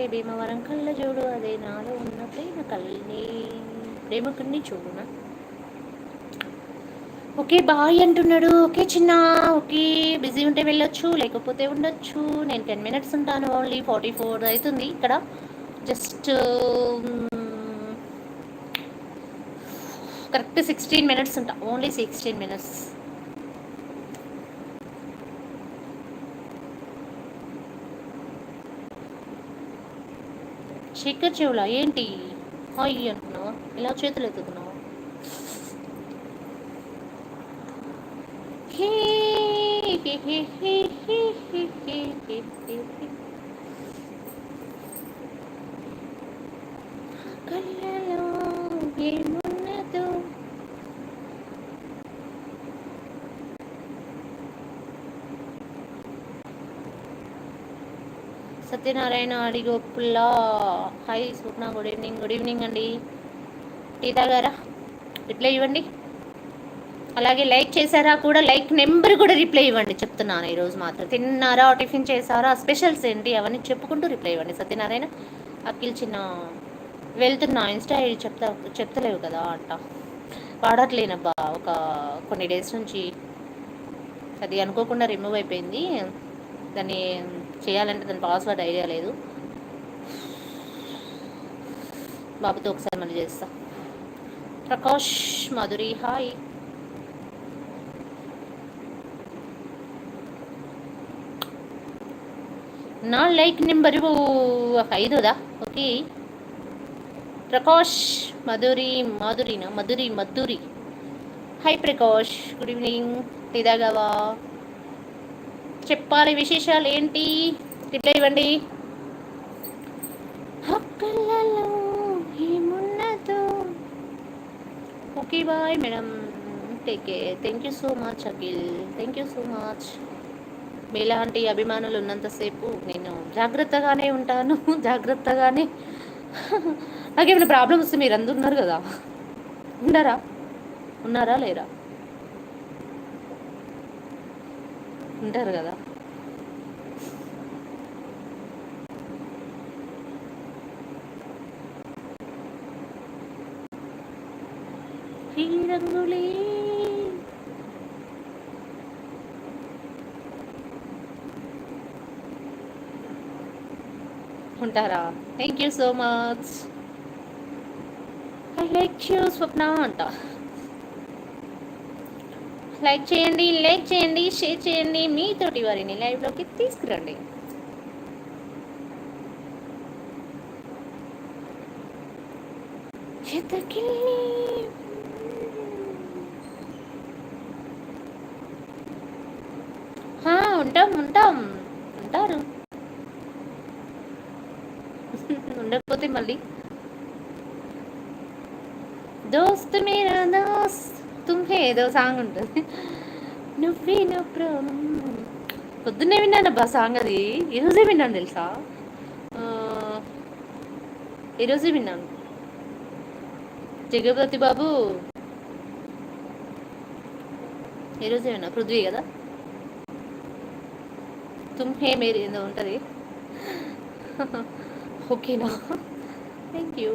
అంటే భీమవరం కళ్ళ చూడు, అదే నాలో ఉన్న ప్రేమ కళ్ళని ప్రేమకుని చూడునా. ఓకే బాయ్ అంటున్నాడు. ఓకే చిన్న, ఓకే బిజీ ఉంటే వెళ్ళొచ్చు, లేకపోతే ఉండొచ్చు. నేను 10 minutes ఉంటాను, ఓన్లీ 44 అవుతుంది ఇక్కడ. జస్ట్ కరెక్ట్ 16 minutes ఉంటా, ఓన్లీ 16 minutes. శేఖర్ చెవులా ఏంటి హాయ్ అంటున్నావా? ఇలా చేతులు ఎత్తుకున్నావా? కళ్ళలో ఏమున్నదో సత్యనారాయణ అడిగోపుల్లా. హాయ్ స్వప్న, గుడ్ ఈవినింగ్. గుడ్ ఈవినింగ్ అండి. టీ తాగారా? రిప్లై ఇవ్వండి. అలాగే లైక్ చేశారా కూడా, లైక్ నెంబర్ కూడా రిప్లై ఇవ్వండి చెప్తున్నాను. ఈరోజు మాత్రం తిన్నారా, టిఫిన్ చేశారా, స్పెషల్స్ ఏంటి అవన్నీ చెప్పుకుంటూ రిప్లై ఇవ్వండి. సత్యనారాయణ అఖిల్ చిన్న వెళ్తున్నా, ఇన్స్టా ఐడి చెప్తలేవు కదా అంట. వాడట్లేనబ్బా ఒక కొన్ని డేస్ నుంచి. అది అనుకోకుండా రిమూవ్ అయిపోయింది. దాన్ని చేయాలంటే దాని పాస్వర్డ్ ఐడియా లేదు. బాబుతో ఒకసారి మళ్ళీ చేస్తా. ప్రకాష్ మాధురి హాయ్. నా లైక్ నెంబరు 5దా? Okay. Prakash Madhuri. Hi Prakash, good evening. Tea తాగావా? చెప్పాలి విశేషాలు ఏంటి, రిప్లై ఇవ్వండి. హక్కలలో ఏమున్నదో. Okay bye madam, take care. Thank you so much Akhil, thank you so much. మీలాంటి అభిమానులు ఉన్నంతసేపు నేను జాగ్రత్తగానే ఉంటాను, జాగ్రత్తగానే. నాకేమైనా ప్రాబ్లం వస్తే మీరు అందరు ఉన్నారు కదా, ఉన్నారా లేరా? ఉంటారు కదా. ఈ రంగులే ఉంటారా? Thank you so much. I like you Swapna అంట. లైక్ చేయండి, షేర్ చేయండి, మీతోటి వారిని లైవ్లోకి తీసుకురండి. ఉంటారు. ఉండకపోతే మళ్ళీ దోస్త్ మేరా దోస్త్ తుమ్హే ఏదో సాంగ్ ఉంటుంది. నువ్వే నా ప్రాణం. పొద్దున్నే విన్నానబ్బా సాంగ్, అది ఈరోజే విన్నాను తెలుసా. ఈరోజే విన్నాను. జగపతి బాబు ఈరోజే విన్నా. పృథ్వీ కదా, తుమ్హే మేరీ ఏదో ఉంటుంది. ఓకేనా, థ్యాంక్ యూ.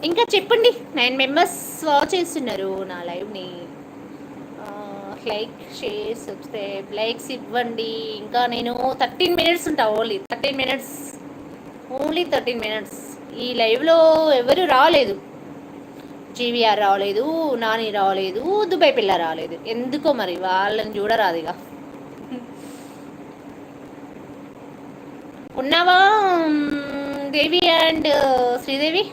ఇంకా చెప్పండి. 9 members వాచ్ చేస్తున్నారు నా లైవ్ని. లైక్, షేర్, సబ్స్క్రైబ్, లైక్స్ ఇవ్వండి. ఇంకా నేను 13 minutes ఉంటా, ఓన్లీ 13 minutes. ఈ లైవ్లో ఎవరు రాలేదు. జీవీఆర్ రాలేదు, నాని రాలేదు, దుబాయ్ పిల్ల రాలేదు. ఎందుకో మరి వాళ్ళని చూడరాదు. ఇక ఉన్నావా దేవి అండ్ శ్రీదేవి?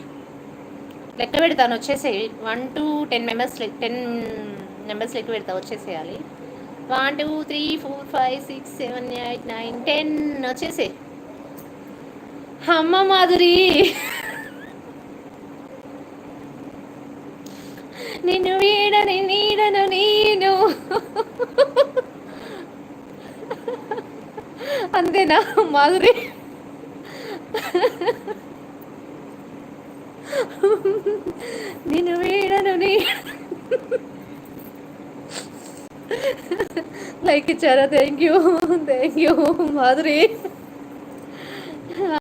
లెక్క పెడతాను, వచ్చేసేవి. 1 to 10 members, 10 members లెక్క పెడతా, వచ్చేసేయాలి. 1 2 3 4 5 6 7 8 9 10 వచ్చేసే. అమ్మ మాధురి, నిన్ను వీడని నీడను నేను. అంతేనా మాధురి? నేను వీడను నీ. లైక్ ఇచ్చారా? Thank you Madhuri.